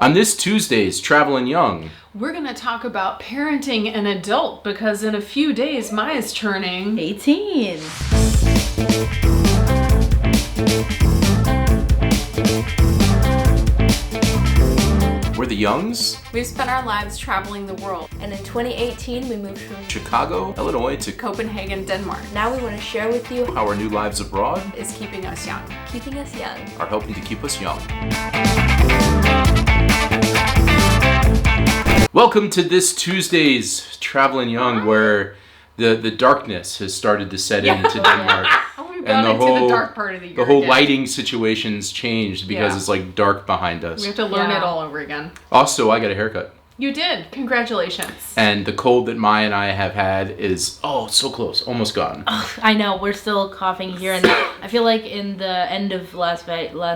On this Tuesday's Traveling Young, we're going to talk about parenting an adult because in a few days, Maya's turning 18. we're the Youngs. We've spent our lives traveling the world. And in 2018, we moved from Chicago, Illinois to Copenhagen, Denmark. Now we want to share with you how our new lives abroad Is keeping us young. keeping us young. are helping to keep us young. Welcome to this Tuesday's Traveling Young, where the darkness has started to set into Denmark. We've gone into the dark part of the year. The whole again. lighting situation's changed because it's like dark behind us. We have to learn it all over again. Also, I got a haircut. You did. Congratulations. And the cold that Maya and I have had is, so close, almost gone. I know, we're still coughing here, and I feel like in the end of last video,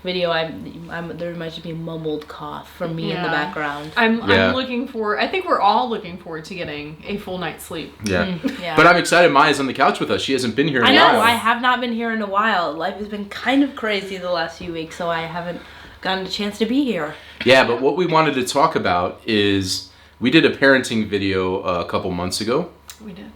there might just be a mumbled cough from me in the background. I'm looking for, I think we're all looking forward to getting a full night's sleep. Yeah. But I'm excited Maya's on the couch with us. She hasn't been here in a while. I know, I have not been here in a while. Life has been kind of crazy the last few weeks, so I haven't gotten a chance to be here. Yeah, but what we wanted to talk about is we did a parenting video a couple months ago. We did.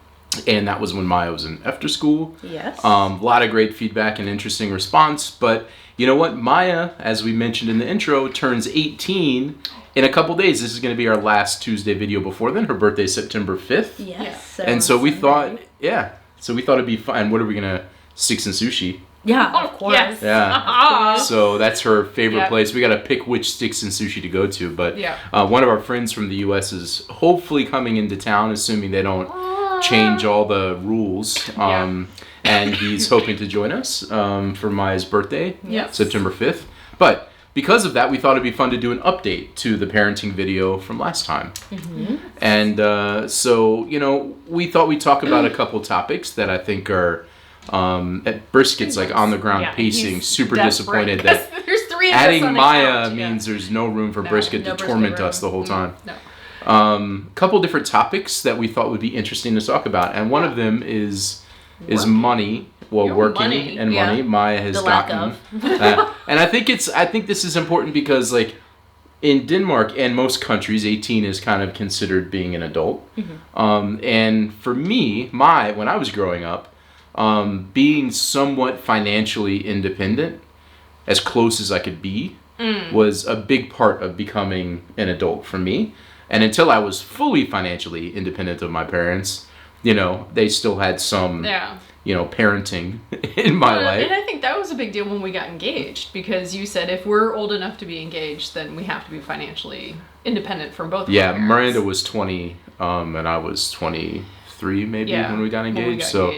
And that was when Maya was in after school. Yes. A lot of great feedback and interesting response. But you know what? Maya, as we mentioned in the intro, turns 18 in a couple days. This is going to be our last Tuesday video before then. Her birthday's September 5th. Yes. And so we thought, it'd be fun. What are we going to, Sticks and Sushi? Yeah, of course. Yes. Yeah. So that's her favorite place. We got to pick which Sticks and Sushi to go to. But one of our friends from the U.S. is hopefully coming into town, assuming they don't change all the rules. And he's hoping to join us for Maya's birthday, September 5th. But because of that, we thought it'd be fun to do an update to the parenting video from last time. Mm-hmm. And so, we thought we'd talk about a couple topics that I think are... Brisket's like on the ground pacing, super disappointed that there's three of adding us on the Maya couch, means there's no room for Brisket to torment us the whole time. No. Couple different topics that we thought would be interesting to talk about, and one of them is money. Well, working and money. Maya has gotten, and I think this is important because like in Denmark and most countries, 18 is kind of considered being an adult. Mm-hmm. And for me, when I was growing up. Being somewhat financially independent, as close as I could be, was a big part of becoming an adult for me. And until I was fully financially independent of my parents, they still had some, parenting in my life. And I think that was a big deal when we got engaged, because you said if we're old enough to be engaged, then we have to be financially independent from both of our parents. Miranda was 20, and I was 23 maybe when we got engaged. So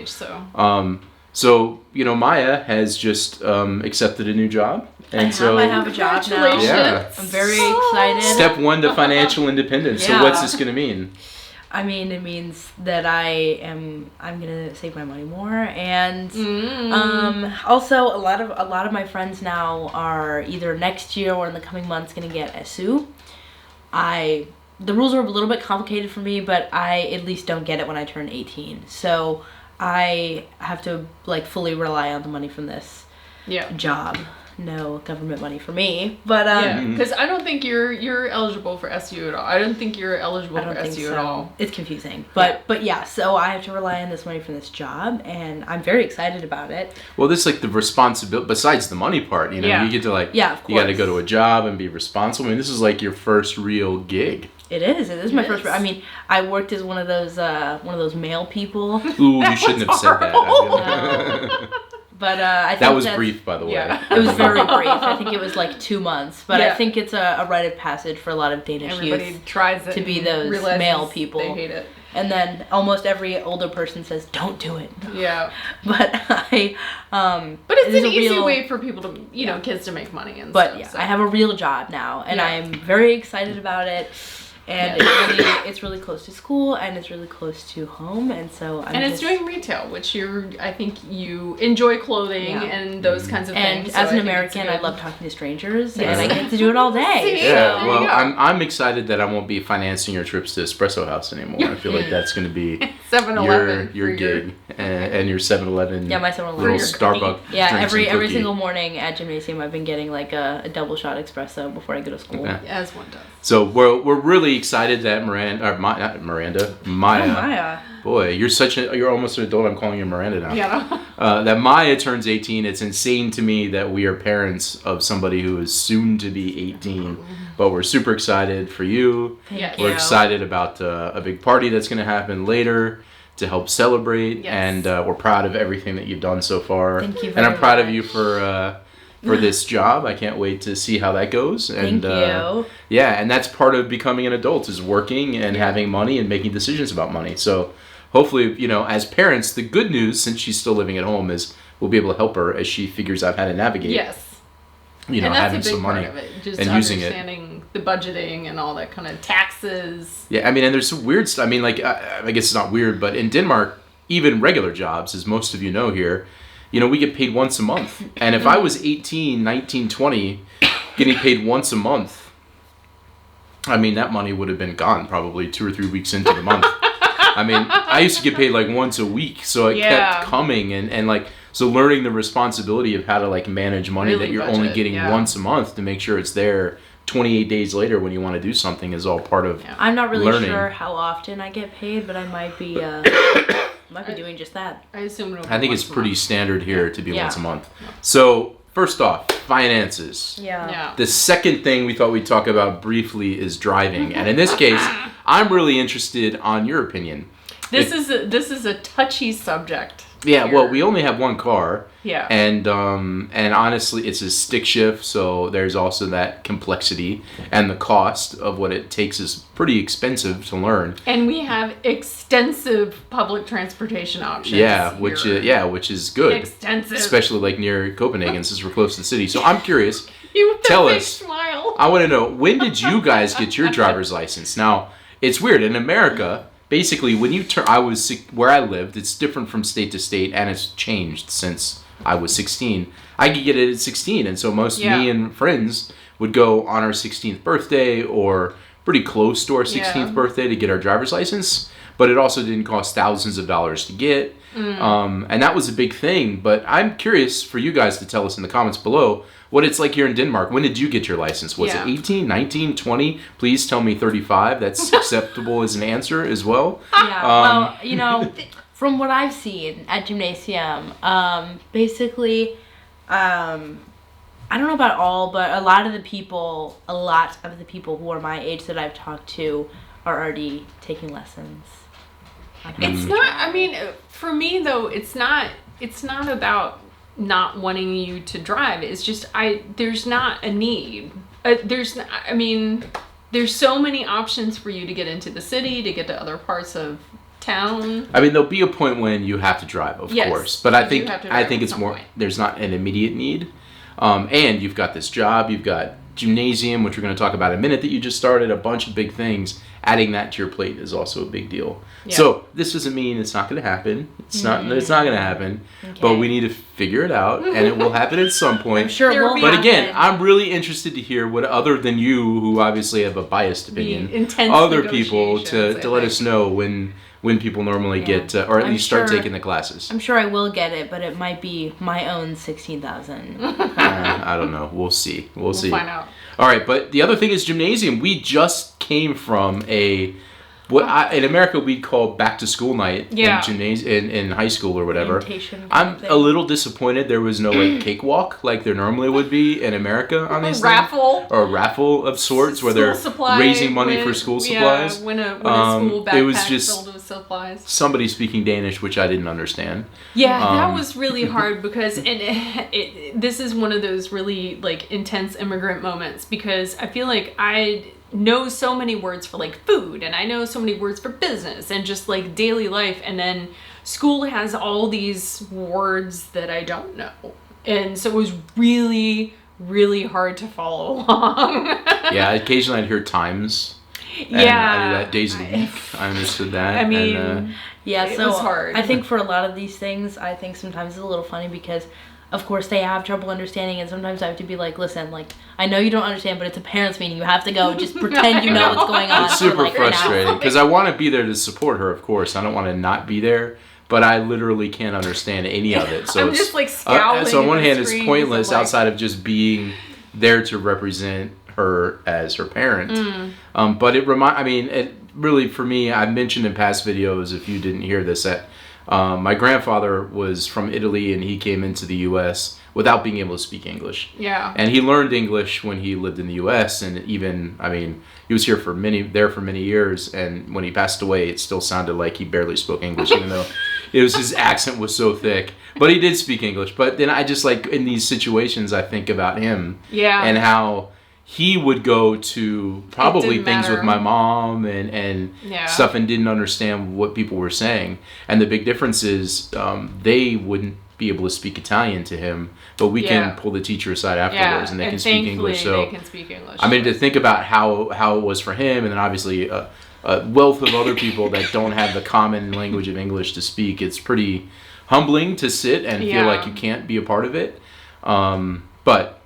Maya has just accepted a new job. And I have a job now. Yeah. I'm very excited. Step 1 to financial independence. So what's this going to mean? I mean, it means that I'm gonna save my money more, and also a lot of my friends now are either next year or in the coming months gonna get SU. The rules are a little bit complicated for me, but I at least don't get it when I turn 18. So I have to like fully rely on the money from this job. No government money for me, but because I don't think you're eligible for SU at all. I don't think you're eligible for SU at all. It's confusing, but so I have to rely on this money from this job, and I'm very excited about it. Well, this is like the responsibility besides the money part. You get to of course. You got to go to a job and be responsible. I mean, this is like your first real gig. It is my first. I mean, I worked as one of those mail people. Ooh, you shouldn't have said that. But I think that was brief, by the way. It was very brief. I think it was like 2 months. But I think it's a rite of passage for a lot of Danish youth tries it to be those male people. They hate it. And then almost every older person says, "Don't do it." Yeah. But but it's an easy way for people to, kids to make money and but stuff. I have a real job now, and I'm very excited about it. and it's really close to school, and it's really close to home, and so it's doing retail, which I think you enjoy clothing and those kinds of things. And as an American, I love talking to strangers, and I get to do it all day. Yeah, well, I'm excited that I won't be financing your trips to Espresso House anymore. I feel like that's going to be 7-Eleven your gig and your 7-Eleven. Yeah, my 7-Eleven. Little Starbucks. Yeah, every single morning at gymnasium, I've been getting like a double shot espresso before I go to school. Okay. As one does. So we're really excited that Maya. Boy, you're almost an adult. I'm calling you Miranda now. Yeah. That Maya turns 18. It's insane to me that we are parents of somebody who is soon to be 18. But we're super excited for you. Thank We're you. excited about a big party that's going to happen later to help celebrate. Yes. And we're proud of everything that you've done so far. Thank you And very I'm proud of much. you for this job. I can't wait to see how that goes. And Thank you. yeah, and that's part of becoming an adult, is working and having money and making decisions about money. So hopefully, as parents, the good news, since she's still living at home, is we'll be able to help her as she figures out how to navigate. Yes. And that's having a big some money part of it, just and using it. understanding the budgeting and all that kind of taxes. Yeah, I mean, and there's some weird stuff. I mean, like, I guess it's not weird, but in Denmark, even regular jobs, as most of you know here, we get paid once a month. And if I was 18, 19, 20, getting paid once a month, I mean, that money would have been gone probably 2 or 3 weeks into the month. I mean, I used to get paid like once a week, so it kept coming, and like, so learning the responsibility of how to like manage money Really that you're budget, only getting yeah. once a month to make sure it's there 28 days later when you want to do something is all part of I'm not really learning. sure how often I get paid, but I might be doing just that. I assume it'll be I think it's once a pretty month. standard here to be Yeah. once a month. So, first off, finances. Yeah. The second thing we thought we'd talk about briefly is driving. And in this case, I'm really interested on your opinion. This is a touchy subject. Yeah, here. well, we only have one car. Yeah. And honestly, it's a stick shift, so there's also that complexity, and the cost of what it takes is pretty expensive to learn. And we have extensive public transportation options. Yeah, here. which is good. Extensive. Especially like near Copenhagen, since we're close to the city. So I'm curious. You with the Tell big us. smile. I want to know, when did you guys get your driver's license? Now, it's weird in America. Basically, when you turn, where I lived. It's different from state to state, and it's changed since I was 16. I could get it at 16, and so me and friends would go on our 16th birthday or pretty close to our 16th birthday to get our driver's license. But it also didn't cost thousands of dollars to get, and that was a big thing. But I'm curious for you guys to tell us in the comments below what it's like here in Denmark. When did you get your license? Was it 18, 19, 20? Please tell me 35. That's acceptable as an answer as well. Yeah, well, from what I've seen at gymnasium, basically, I don't know about all, but a lot of the people who are my age that I've talked to are already taking lessons. It's not. I mean, for me though, it's not about not wanting you to drive. It's just there's not a need. There's so many options for you to get into the city, to get to other parts of town. I mean, there'll be a point when you have to drive, of course. But I think it's more. Point. There's not an immediate need, and you've got this job. You've got gymnasium, which we're going to talk about in a minute, that you just started. A bunch of big things. Adding that to your plate is also a big deal. Yeah. So this doesn't mean it's not going to happen. It's not going to happen. Okay. But we need to figure it out, and it will happen at some point. I'm sure it will. But again, I'm really interested to hear what, other than you, who obviously have a biased opinion, other people to let us know when people normally get, or at least start taking the classes. I'm sure I will get it, but it might be my own 16,000. I don't know. We'll see. We'll see. Find out. All right, but the other thing is gymnasium. We just came from in America we'd call back to school night in high school or whatever. I'm a little disappointed there was no cakewalk like there normally would be in America on these raffle. Or a raffle of sorts where they're raising money for school supplies. Win a school backpack it was just filled with supplies. Somebody speaking Danish, which I didn't understand. Yeah, that was really hard because this is one of those really like intense immigrant moments, because I feel like I know so many words for like food, and I know so many words for business and just like daily life, and then school has all these words that I don't know, and so it was really hard to follow along. Yeah, occasionally I'd hear times. And I knew that days of the week. I understood that. I mean, and, yeah, it so was hard. I think for a lot of these things, I think sometimes it's a little funny because, of course, they have trouble understanding, and sometimes I have to be like, listen, like, I know you don't understand, but it's a parents' meeting. You have to go. Just pretend you know what's going on. it's super like, frustrating because I want to be there to support her, of course. I don't want to not be there. But I literally can't understand any of it. So I'm it's, just like scowling. so on one at the hand, it's screens, pointless I'm like, outside of just being there to represent her as her parent. But it really for me, I mentioned in past videos, if you didn't hear this, that my grandfather was from Italy and he came into the U.S. without being able to speak English. Yeah. And he learned English when he lived in the U.S. and even, he was here for many years, and when he passed away, it still sounded like he barely spoke English, even though his accent was so thick. But he did speak English. But then I just like in these situations, I think about him and how he would go to probably things with my mom and stuff and didn't understand what people were saying. And the big difference is they wouldn't be able to speak Italian to him, but we can pull the teacher aside afterwards and they can speak English. So they can speak English. I mean, to think about how it was for him, and then obviously a wealth of other people that don't have the common language of English to speak, it's pretty humbling to sit and feel like you can't be a part of it. But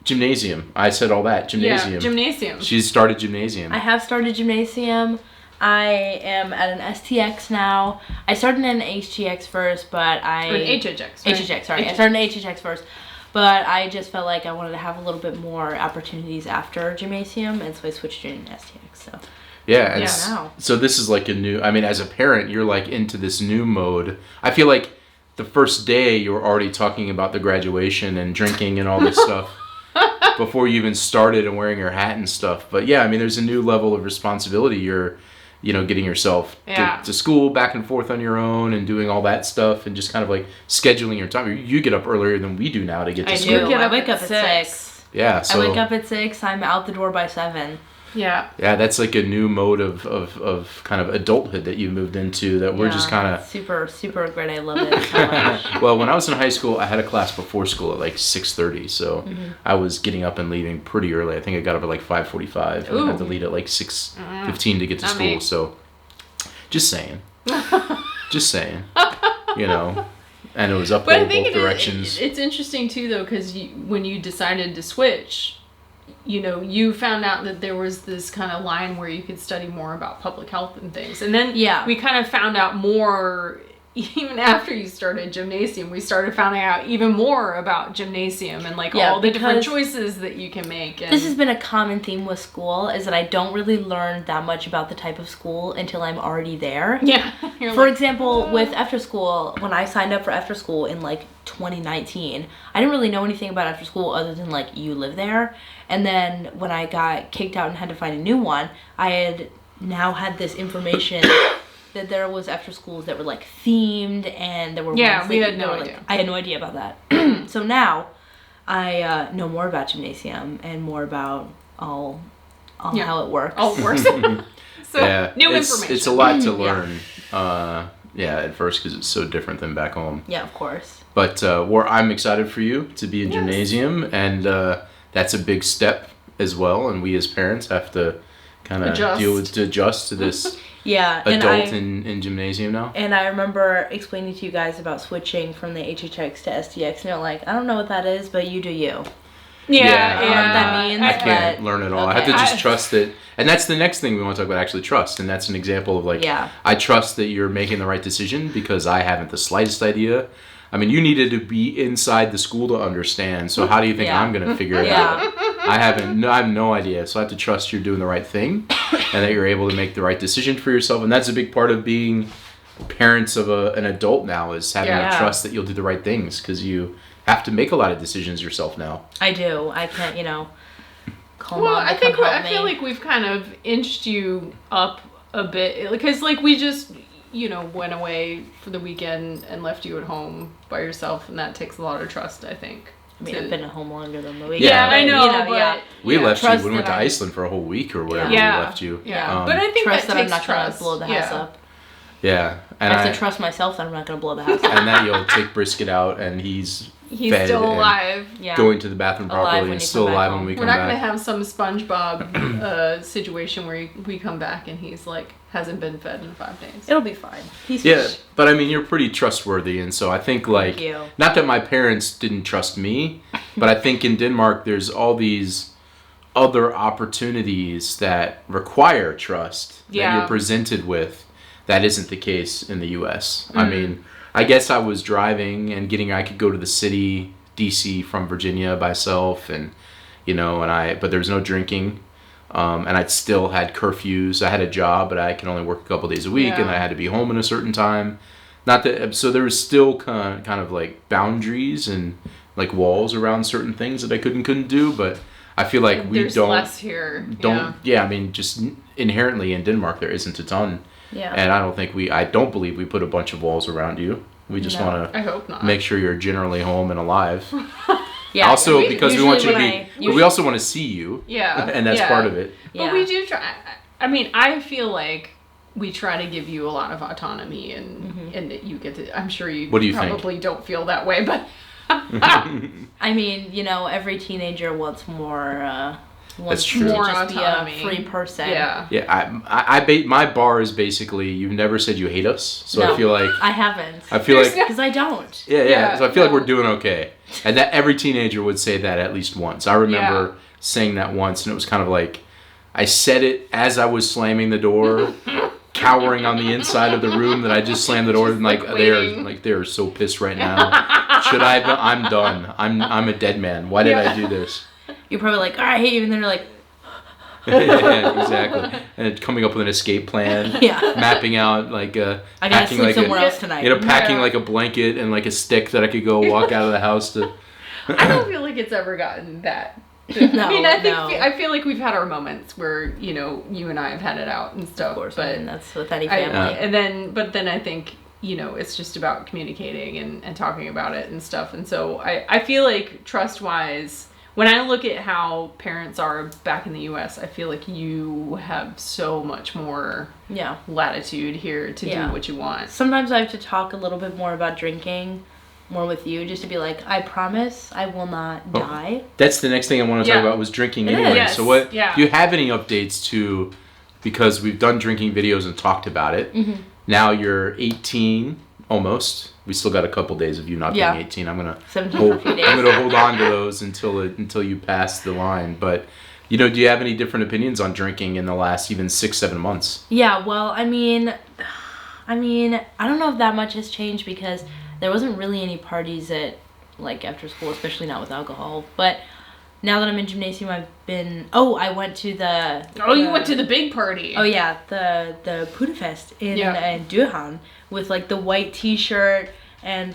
gymnasium, I said all that. Gymnasium. Yeah, gymnasium. She's started gymnasium. I have started gymnasium. I am at an STX now. I started in an HTX first, but Or an HHX. Right? HHX, sorry. I started in HHX first, but I just felt like I wanted to have a little bit more opportunities after gymnasium, and so I switched to an STX. So. Yeah, and so this is like a new, as a parent, you're like into this new mode. I feel like the first day you were already talking about the graduation and drinking and all this stuff before you even started and wearing your hat and stuff. But yeah, there's a new level of responsibility. You're, getting yourself to school back and forth on your own and doing all that stuff and just kind of like scheduling your time. You get up earlier than we do now to get to school. I wake up at 6. Yeah, so I wake up at 6. I'm out the door by 7. Yeah. Yeah, that's like a new mode of kind of adulthood that you moved into that we're just kind of... Super, super great. I love it. Well, when I was in high school, I had a class before school at like 6:30, so I was getting up and leaving pretty early. I think I got up at like 5:45 and had to leave at like 6:15 to get to school, so just saying. Just saying. And it was uphill both directions. It's interesting too, though, because when you decided to switch... you found out that there was this kind of line where you could study more about public health and things. And then we kind of found out more, even after you started gymnasium, we started finding out even more about gymnasium and all the different choices that you can make. And this has been a common theme with school, is that I don't really learn that much about the type of school until I'm already there. Yeah. For example, with after school, when I signed up for after school in 2019, I didn't really know anything about after school other than you live there. And then when I got kicked out and had to find a new one, I had now had this information that there was after schools that were themed, and there were we had no idea. I had no idea about that. So now I know more about gymnasium and more about all how it works. All it works. So new information. It's a lot to learn. At first because it's so different than back home. Yeah, of course. But I'm excited for you to be in gymnasium, and that's a big step as well. And we as parents have to kind of adjust to this adult in gymnasium now. And I remember explaining to you guys about switching from the HHX to STX, and you're like, I don't know what that is, but you do you. Yeah. I don't know what that means. I can't learn it all. Okay. I have to just trust it. And that's the next thing we want to talk about, actually trust. And that's an example of I trust that you're making the right decision because I haven't the slightest idea. You needed to be inside the school to understand. So how do you think I'm going to figure it out? I have no idea. So I have to trust you're doing the right thing and that you're able to make the right decision for yourself. And that's a big part of being parents of an adult now, is having to trust that you'll do the right things, because you have to make a lot of decisions yourself now. I do. I can't, call Well, mom I feel like we've kind of inched you up a bit, because we just went away for the weekend and left you at home by yourself, and that takes a lot of trust, I think. I've been at home longer than the weekend. Yeah, I know, but... We left you. We went to Iceland for a whole week or whatever. Yeah. We left you. Yeah, but I think trust that I'm takes not trust. going to blow the house up. Yeah. And I have to trust myself that I'm not going to blow the house up. And that you'll take Brisket out, and he's He's fed still and alive. Yeah. going to the bathroom Alive properly when and you still come back alive home. when we We're come not gonna back. have some SpongeBob situation where we come back and he's like hasn't been fed in 5 days. It'll be fine. He's Yeah, fine. but I mean, you're pretty trustworthy, and so I think like you. not that my parents didn't trust me, but I think in Denmark there's all these other opportunities that require trust that Yeah. you're presented with that isn't the case in the U.S. I mean, I guess I was driving and I could go to the city, D.C. from Virginia by myself, and but there was no drinking. And I'd still had curfews. I had a job, but I could only work a couple days a week, and I had to be home in a certain time. Not that, so there was still kind of like boundaries and like walls around certain things that I couldn't do. But I feel like There's less here. I mean, just inherently in Denmark there isn't a ton, Yeah. and I don't believe we put a bunch of walls around you. We just No. want I to hope not. make sure you're generally home and alive. Yeah. Also, because we want you to usually be, but we also want to see you. Yeah. And that's part of it. Yeah. But we do try. I mean, I feel like we try to give you a lot of autonomy, and that you get to. I'm sure you. What do you think? Probably don't feel that way, but. I mean, every teenager wants more. That's true. To More just autonomy. be a free person. Yeah. Yeah, my bar is basically you've never said you hate us, so No, I feel like I haven't. There's Because I don't. yeah. So I feel like no. we're doing okay, and that every teenager would say that at least once. I remember saying that once, and it was kind of like I said it as I was slamming the door, cowering on the inside of the room that I just slammed the door, and like waiting. they're so pissed right now. Should I? I'm done. I'm a dead man. Why did I do this? You're probably like, "Oh, I hate you," and then they're like, Yeah, exactly. And coming up with an escape plan. "Yeah, Mapping out like I gotta packing sleep like somewhere a else tonight." packing Yeah. like a blanket and like a stick that I could go walk out of the house to. I don't feel like it's ever gotten that. No, I mean, I think no. I feel like we've had our moments where you and I have had it out and stuff. Of course, but and that's with any I, family. but then I think it's just about communicating and talking about it and stuff. And so I feel like trust wise, when I look at how parents are back in the U.S., I feel like you have so much more Yeah. latitude here to Yeah. do what you want. Sometimes I have to talk a little bit more about drinking, more with you, just to be like, I promise I will not die. That's the next thing I want to talk Yeah. about was drinking It anyway. is. Yes, So what? yeah. Do you have any updates to? Because we've done drinking videos and talked about it. Mm-hmm. Now you're 18 almost. We still got a couple days of you not Yeah. being 18. I'm gonna 17 for a few days. I'm gonna hold on to those until you pass the line. But do you have any different opinions on drinking in the last even 6-7 months? Yeah, well, I mean, I don't know if that much has changed because there wasn't really any parties at, like, after school, especially not with alcohol. But now that I'm in gymnasium, I went to the... You went to the big party. Oh, yeah, the Pudafest in Duhan with, like, the white t-shirt, and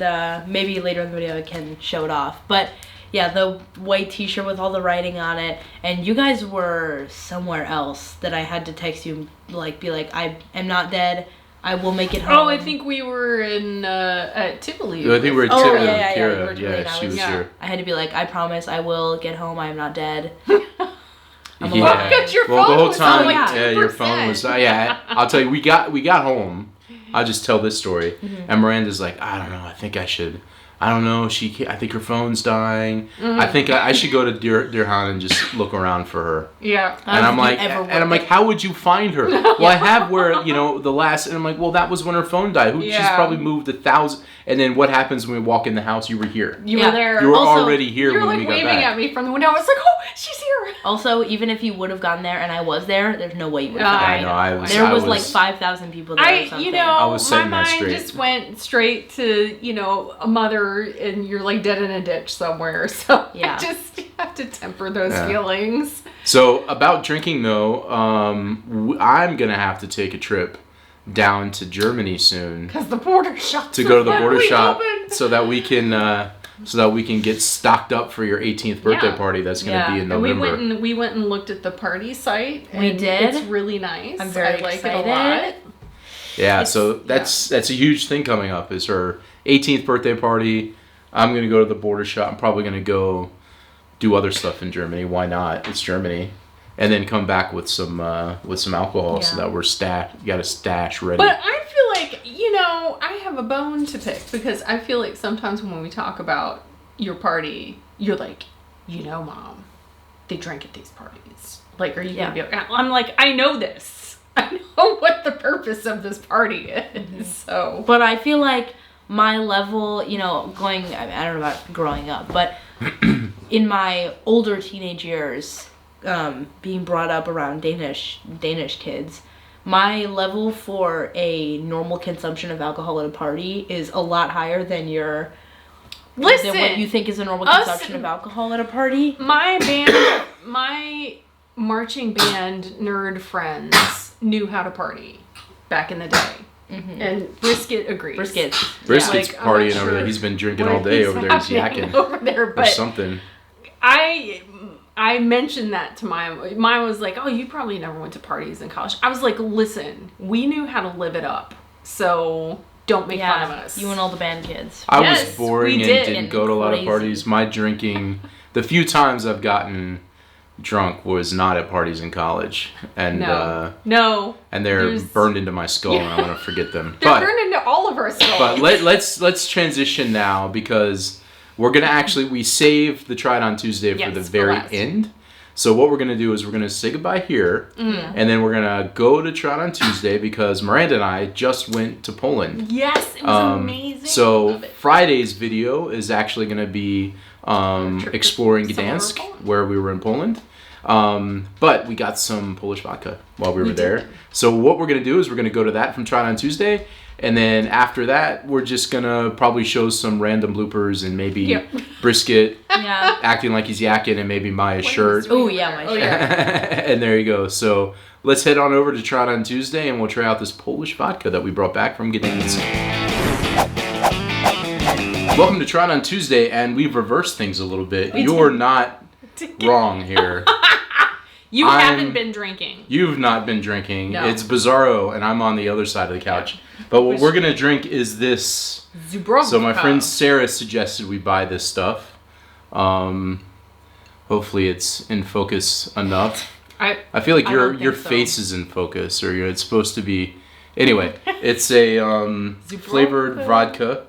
maybe later in the video I can show it off. But, yeah, the white t-shirt with all the writing on it, and you guys were somewhere else that I had to text you, like, be like, I am not dead, I will make it home. Oh, I think we were at Tivoli. I think we were at Oh, Tivoli yeah, with yeah, Kira. yeah, virtually, and I she was was- here. I had to be like, I promise I will get home, I am not dead. I'm Yeah. alive. Because your Well, the phone whole was time, on, like, your phone 2%. was. I'll tell you, we got home. I'll just tell this story. Mm-hmm. And Miranda's like, I don't know. I think I should. I don't know. I think her phone's dying. Mm-hmm. I think I should go to Dirhan and just look around for her. Yeah. I And don't I'm think like, you ever and I'm would. like, how would you find her? Well, I have where the last, and I'm like, well, that was when her phone died. She's Yeah. probably moved 1,000. And then what happens when we walk in the house? You were here. You Yeah. were there. You were Also, already here You were when like we got waving back. at me from the window. I was like, oh, she's here. Also, even if you would have gone there and I was there, there's no way you would Yeah, have I found know. me. I There was was like 5,000 people there or something. I was my setting that mind straight. just went straight to, a mother and you're like dead in a ditch somewhere. So Yeah. I just have to temper those Yeah. feelings. So about drinking though, I'm gonna have to take a trip down to Germany soon Because the border shop. to go to the border shop so that we can get stocked up for your 18th birthday Yeah. party. That's gonna Yeah. be in And November. we went and looked at the party site. We and did? It's really nice. I'm very I like excited. it a lot. Yeah, so that's a huge thing coming up. Is her 18th birthday party. I'm gonna go to the border shop. I'm probably gonna go do other stuff in Germany. Why not? It's Germany. And then come back with some alcohol so Yeah. that we're got a stash ready. But I feel like, I have a bone to pick because I feel like sometimes when we talk about your party, you're like, Mom, they drink at these parties. Like, are you going to be okay? I'm like, I know this. I know what the purpose of this party is. So. But I feel like my level, I don't know about growing up, but in my older teenage years, being brought up around Danish kids, my level for a normal consumption of alcohol at a party is a lot higher than than what you think is a normal consumption of alcohol at a party. My marching band nerd friends knew how to party back in the day. Mm-hmm. And Brisket agrees. Brisket's partying over there. He's been drinking all day over there. He's yakking over there, but or something. I mentioned that to Maya. Maya was like, "Oh, you probably never went to parties in college." I was like, "Listen, we knew how to live it up, so don't make fun of us." You and all the band kids. I was boring and didn't go to a lot of parties. My drinking, the few times I've gotten drunk was not at parties in college, and and they're burned into my skull, and I want to forget them. They're burned into all of our skulls. But let's transition now, because we're gonna we saved the Try It On Tuesday for the very end. So what we're gonna do is we're gonna say goodbye here, and then we're gonna go to Try It On Tuesday, because Miranda and I just went to Poland. Yes, it was amazing. So Friday's video is actually gonna be exploring Gdansk, where we were in Poland. But we got some Polish vodka while we were there. So what we're going to do is we're going to go to that from Try It On Tuesday. And then after that, we're just going to probably show some random bloopers and maybe Brisket acting like he's yakking, and maybe Maya's shirt. Oh, yeah, my shirt. And there you go. So let's head on over to Try It On Tuesday, and we'll try out this Polish vodka that we brought back from Gdansk. Welcome to Try It On Tuesday, and we've reversed things a little bit. You're not wrong here. You haven't been drinking. You've not been drinking. No. It's Bizarro, and I'm on the other side of the couch. But what we're going to drink is this. Zubrovka. So my friend Sarah suggested we buy this stuff. Hopefully it's in focus enough. I feel like your face is in focus, or it's supposed to be. Anyway, it's a flavored vodka,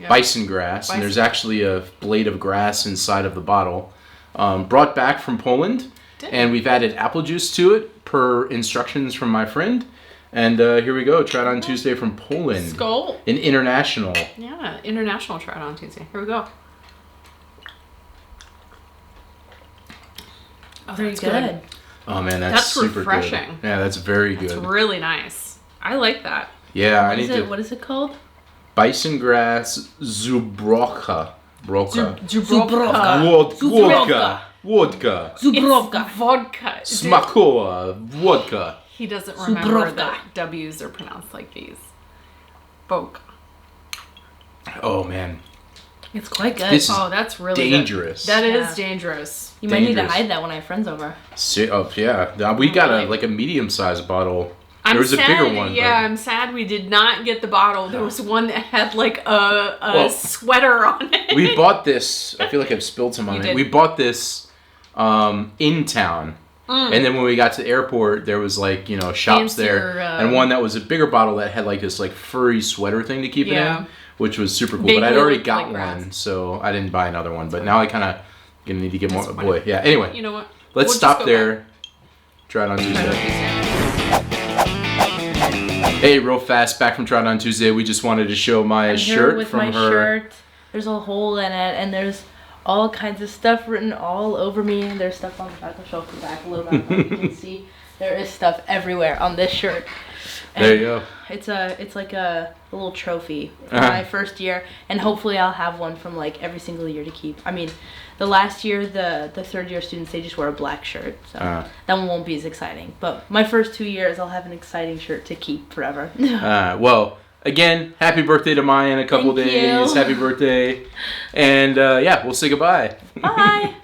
bison grass, and there's actually a blade of grass inside of the bottle. Brought back from Poland, and we've added apple juice to it per instructions from my friend. And here we go, Try It On Tuesday from Poland. Skål. An international. Yeah, international Try It On Tuesday. Here we go. Oh, very good. Oh man, that's super refreshing. Good. Yeah, that's very good. It's really nice. I like that. Yeah, What is it called? Bison grass Zubrovka. Zubrovka. Vodka. Zubrovka. Vodka. Smakowa. Vodka. He doesn't remember that W's are pronounced like V's. Vodka. Oh man. It's quite good. This is that's really dangerous. Good. That is dangerous. You might need to hide that when I have friends over. Oh yeah. We got a medium-sized bottle. There was a bigger one. Yeah, I'm sad we did not get the bottle. There was one that had like a sweater on it. We bought this. I feel like I've spilled some on it. We bought this in town. And then when we got to the airport, there was shops there, and one that was a bigger bottle that had this furry sweater thing to keep it in, which was super cool. But I'd already got one, so I didn't buy another one. But now I kind of gonna need to get more. Boy, yeah. Anyway, you know what? Let's stop there. Try It On Tuesday. Hey, real fast, back from Try It On Tuesday. We just wanted to show Maya's shirt from her. Shirt. There's a hole in it, and there's all kinds of stuff written all over me. And there's stuff on the back. I'll show it back a little bit. You can see there is stuff everywhere on this shirt. And there you go. It's like a little trophy for my first year, and hopefully I'll have one from every single year to keep. I mean, the last year, the third year students, they just wear a black shirt, so that one won't be as exciting. But my first 2 years, I'll have an exciting shirt to keep forever. Well, again, happy birthday to Maya in a couple days. Happy birthday. And we'll say goodbye. Bye.